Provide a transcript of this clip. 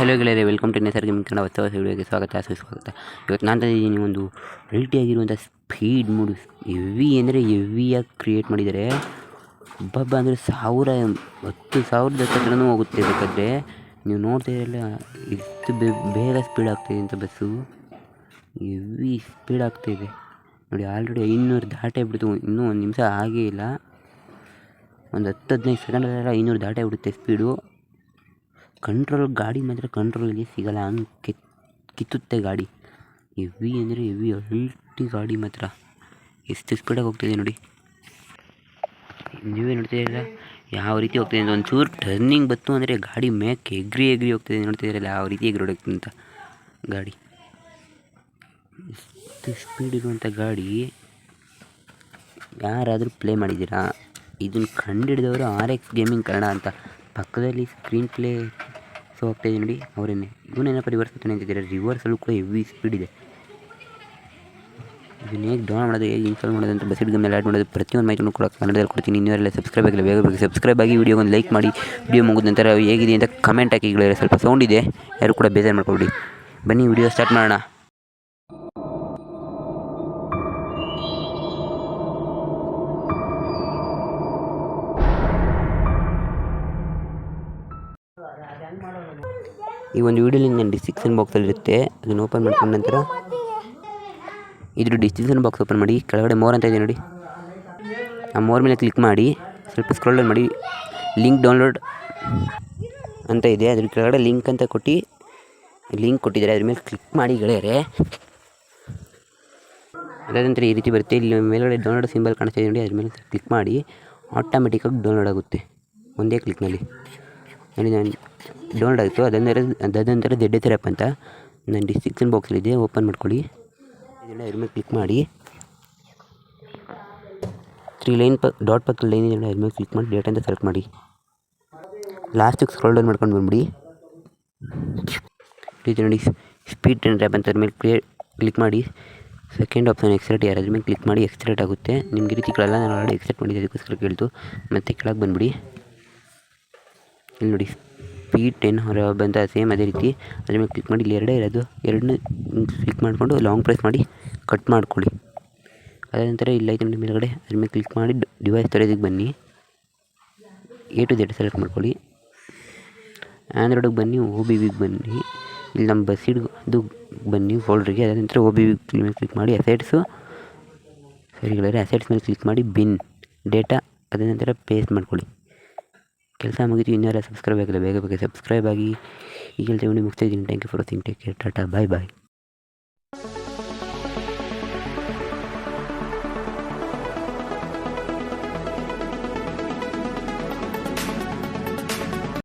Hello ಗೆಳೆಯರೆ, welcome to ನೇಸರ್ gaming Kannada ಹೊಸ ವಿಡಿಯೋಗೆ ಸುಸ್ವಾಗತ. ಇವತ್ತು ನಾನು ತಂದಿದ್ದೀನಿ ಒಂದು ವೆರೈಟಿಯಾಗಿರುವಂಥ ಸ್ಪೀಡ್ ಮೂಡು. ಹೆವಿ ಅಂದರೆ ಹೆವಿಯಾಗಿ ಕ್ರಿಯೇಟ್ ಮಾಡಿದ್ದಾರೆ. ಹಬ್ಬ ಅಂದರೆ 10,000 ಹತ್ರನೂ ಹೋಗುತ್ತೆ. ಬೇಕಾದರೆ ನೀವು ನೋಡ್ತಾ ಇರಲ್ಲ ಎಷ್ಟು ಬೇಗ ಸ್ಪೀಡ್ ಆಗ್ತಾಯಿದೆ ಅಂತ ಬಸ್ಸು. ಹೆವಿ ಸ್ಪೀಡ್ ಆಗ್ತಾಯಿದೆ ನೋಡಿ. ಆಲ್ರೆಡಿ 500 ದಾಟೇ ಬಿಡ್ತು. ಇನ್ನೂ ಒಂದು ನಿಮಿಷ ಆಗೇ ಇಲ್ಲ. ಒಂದು 10-15 ಸೆಕೆಂಡಲ್ಲೆಲ್ಲ 500 ದಾಟೇ ಬಿಡುತ್ತೆ ಸ್ಪೀಡು. ಗಾಡಿ ಮಾತ್ರ ಕಂಟ್ರೋಲ್ಗೆ ಸಿಗಲ್ಲ, ಹಂಗೆ ಕಿತ್ತುತ್ತೆ ಗಾಡಿ. ಹೆವಿ ಅಂದರೆ ಹೆವಿ ಅಲ್ಟಿ ಗಾಡಿ ಮಾತ್ರ. ಎಷ್ಟು ಸ್ಪೀಡಾಗಿ ಹೋಗ್ತಿದೆ ನೋಡಿ. ನೀವೇ ನೋಡ್ತಿದ್ದೀರಲ್ಲ ಯಾವ ರೀತಿ ಹೋಗ್ತಿದೆ ಅಂತ. ಒಂಚೂರು ಟರ್ನಿಂಗ್ ಬತ್ತು ಅಂದರೆ ಗಾಡಿ ಮೇಕ್ಕೆ ಎಗ್ರಿ ಹೋಗ್ತಿದೆ. ನೋಡ್ತಿದ್ದೀರಲ್ಲ ಯಾವ ರೀತಿ ಎಗ್ರೋಡೋಗ್ತದೆ ಅಂತ ಗಾಡಿ. ಎಷ್ಟು ಸ್ಪೀಡ್ ಇರುವಂಥ ಗಾಡಿ. ಯಾರಾದರೂ ಪ್ಲೇ ಮಾಡಿದ್ದೀರಾ? ಇದನ್ನು ಕಂಡುಹಿಡಿದವರು RX ಗೇಮಿಂಗ್ ಕನ್ನಡ ಅಂತ. ಪಕ್ಕದಲ್ಲಿ ಸ್ಕ್ರೀನ್ ಪ್ಲೇ ಶೋ ಆಗ್ತಾಯಿದೆ ನೋಡಿ, ಅವರೇನೆ. ಇವನೇನಪ್ಪ ರಿವರ್ಸ್ ಬರ್ತಾನೆ ಅಂತಿದ್ದಾರೆ. ರಿವರ್ಸಲ್ಲೂ ಕೂಡ ಹೆವಿ ಸ್ಪೀಡ್ ಇದೆ. ಇದನ್ನು ಹೇಗೆ ಡೌನ್ ಮಾಡೋದು, ಹೇಗೆ ಇನ್ಸ್ಟಾಲ್ ಮಾಡೋದು ಅಂತ ಬಸ್ಸಿಡ್ ಗೇಮ್ನಲ್ಲಿ ಆ್ಯಡ್ ಮಾಡೋದು ಪ್ರತಿಯೊಂದು ಮಾಹಿತಿನೂ ಕೂಡ ಕನ್ನಡದಲ್ಲಿ ಕೊಡ್ತೀನಿ. ಇನ್ನೂರೆಲ್ಲ ಸಬ್ಸ್ಕ್ರೈಬ್ ಆಗಿಲ್ಲ, ಬೇಗ ಸಬ್ಸ್ಕ್ರೈಬ್ ಆಗಿ ವಿಡಿಯೋಗೊಂದು ಲೈಕ್ ಮಾಡಿ. ವಿಡಿಯೋ ಮುಗಿದ ನಂತರ ಹೇಗಿದೆ ಅಂತ ಕಮೆಂಟ್ ಹಾಕಿ. ಸ್ವಲ್ಪ ಸೌಂಡ್ ಇದೆ, ಯಾರು ಕೂಡ ಬೇಜಾರು ಮಾಡ್ಕೊಬಿಡಿ. ಬನ್ನಿ ವಿಡಿಯೋ ಸ್ಟಾರ್ಟ್ ಮಾಡೋಣ. ಈ ಒಂದು ವಿಡಿಯೋ ಲಿಂಕ್ ನನ್ನ ಡಿಸ್ಕ್ರಿಪ್ಷನ್ ಬಾಕ್ಸಲ್ಲಿರುತ್ತೆ. ಅದನ್ನು ಓಪನ್ ಮಾಡ್ಕೊಂಡ ನಂತರ ಇದ್ರ ಡಿಸ್ಕ್ರಿಪ್ಷನ್ ಬಾಕ್ಸ್ ಓಪನ್ ಮಾಡಿ. ಕೆಳಗಡೆ ಮೋರ್ ಅಂತ ಇದೆ ನೋಡಿ, ಆ ಮೋರ್ ಮೇಲೆ ಕ್ಲಿಕ್ ಮಾಡಿ. ಸ್ವಲ್ಪ ಸ್ಕ್ರೋಲ್ ಡೌನ್ ಮಾಡಿ. ಲಿಂಕ್ ಡೌನ್ಲೋಡ್ ಅಂತ ಇದೆ, ಅದ್ರ ಕೆಳಗಡೆ ಲಿಂಕ್ ಅಂತ ಕೊಟ್ಟು ಲಿಂಕ್ ಕೊಟ್ಟಿದ್ದಾರೆ. ಅದ್ರ ಮೇಲೆ ಕ್ಲಿಕ್ ಮಾಡಿ ಗೆಳೆಯರೆ. ಅದಾದ ನಂತರ ಈ ರೀತಿ ಬರುತ್ತೆ. ಇಲ್ಲಿ ಮೇಲ್ಗಡೆ ಡೌನ್ಲೋಡ್ ಸಿಂಬಲ್ ಕಾಣಿಸ್ತಾ ಇದೆ ನೋಡಿ, ಅದ್ರ ಮೇಲೆ ಕ್ಲಿಕ್ ಮಾಡಿ. ಆಟೋಮೆಟಿಕ್ಕಾಗಿ ಡೌನ್ಲೋಡ್ ಆಗುತ್ತೆ ಒಂದೇ ಕ್ಲಿಕ್ನಲ್ಲಿ ನೋಡಿ. ನಾನು ಡೌನ್ಲೋಡ್ ಆಯಿತು. ಅದಾದ ನಂತರ ZSR ಆ್ಯಪ್ ಅಂತ ನನ್ನ ಡಿಸ್ಕ್ರಿಪ್ಷನ್ ಬಾಕ್ಸಲ್ಲಿದೆ, ಓಪನ್ ಮಾಡ್ಕೊಳ್ಳಿ. ಇದೆಲ್ಲ ಅದ್ರ ಮೇಲೆ ಕ್ಲಿಕ್ ಮಾಡಿ. 3 ಲೈನ್ ಡಾಟ್ ಪಕ್ಕದ ಲೈನ್ ಇದೆಲ್ಲ ಅದ್ರ ಮೇಲೆ ಕ್ಲಿಕ್ ಮಾಡಿ ಡೇಟಾ ಅಂತ ಸೆಲೆಕ್ಟ್ ಮಾಡಿ. ಲಾಸ್ಟಿಗೆ ಸ್ಕ್ರೋಲ್ ಡೌನ್ ಮಾಡ್ಕೊಂಡು ಬಂದ್ಬಿಡಿ. ಇದು ನೋಡಿ ಸ್ಪೀಡ್ ಆ್ಯಂಡ್ ರ್ಯಾಪ್ ಅಂತ ಅದ್ರ ಮೇಲೆ ಕ್ಲಿಕ್ ಮಾಡಿ. ಸೆಕೆಂಡ್ ಆಪ್ಷನ್ ಎಕ್ಸ್ಟ್ರೇಟ್ ಅದ್ರ ಮೇಲೆ ಕ್ಲಿಕ್ ಮಾಡಿ. ಎಕ್ಸ್ಟ್ರೇಟ್ ಆಗುತ್ತೆ. ನಿಮ್ಗೆ ರೀತಿ ಕೇಳಲ್ಲ, ನಾನು ಆಲ್ರೆಡಿ ಎಕ್ಸ್ಟ್ರೇಟ್ ಮಾಡಿದ್ದೆ, ಅದಕ್ಕೋಸ್ಕರ ಕೇಳ್ತು. ಮತ್ತು ಕೆಳಗೆ ಬಂದುಬಿಡಿ. ಇಲ್ಲಿ ನೋಡಿ ಸ್ಪೀಡ್ 10 ರ್ಯಾಪ್ ಅಂತ ಸೇಮ್ ಅದೇ ರೀತಿ ಅದ್ರ ಮೇಲೆ ಕ್ಲಿಕ್ ಮಾಡಿ. ಇಲ್ಲಿ ಎರಡೇ ಇರೋದು, ಎರಡನ್ನೂ ಕ್ಲಿಕ್ ಮಾಡಿಕೊಂಡು ಲಾಂಗ್ ಪ್ರೆಸ್ ಮಾಡಿ ಕಟ್ ಮಾಡ್ಕೊಳ್ಳಿ. ಅದಾದ ನಂತರ ಇಲ್ಲೈತೆ ನೋಡಿ ಮೇಲ್ಗಡೆ, ಅದ್ರ ಮೇಲೆ ಕ್ಲಿಕ್ ಮಾಡಿ ಡಿವೈಸ್ ಸ್ಟೋರೇಜಿಗೆ ಬನ್ನಿ. A to Z ಸೆಲೆಕ್ಟ್ ಮಾಡ್ಕೊಳ್ಳಿ. ಆ್ಯಂಡ್ರಾಯ್ಡಿಗೆ ಬನ್ನಿ, OBBಗೆ ಬನ್ನಿ. ಇಲ್ಲಿ ನಮ್ಮ ಬಸ್ಸಿಡ್ದು ಬನ್ನಿ ಫೋಲ್ಡ್ರಿಗೆ. ಅದಾದ ನಂತರ OBB ಮೇಲೆ ಕ್ಲಿಕ್ ಮಾಡಿ. ಅಸೆಟ್ಸು ಸರಿಗಳೇ, ಅಸೆಟ್ಸ್ ಮೇಲೆ ಕ್ಲಿಕ್ ಮಾಡಿ. ಬಿನ್ ಡೇಟಾ ಅದಾದ ನಂತರ ಪೇಸ್ಟ್ ಮಾಡ್ಕೊಳ್ಳಿ. ಕೆಲಸ ಮುಗಿತು. ಇನ್ನೆಲ್ಲ ಸಬ್ಸ್ಕ್ರೈಬ್ ಆಗಿಲ್ಲ, ಬೇಗ ಸಬ್ಸ್ಕ್ರೈಬ್ ಆಗಿ. ಈ ಕೆಲಸ ಮುಗಿಸ್ತಾ ಇದ್ದೀನಿ. Thank you for watching. Take care. Tata, bye.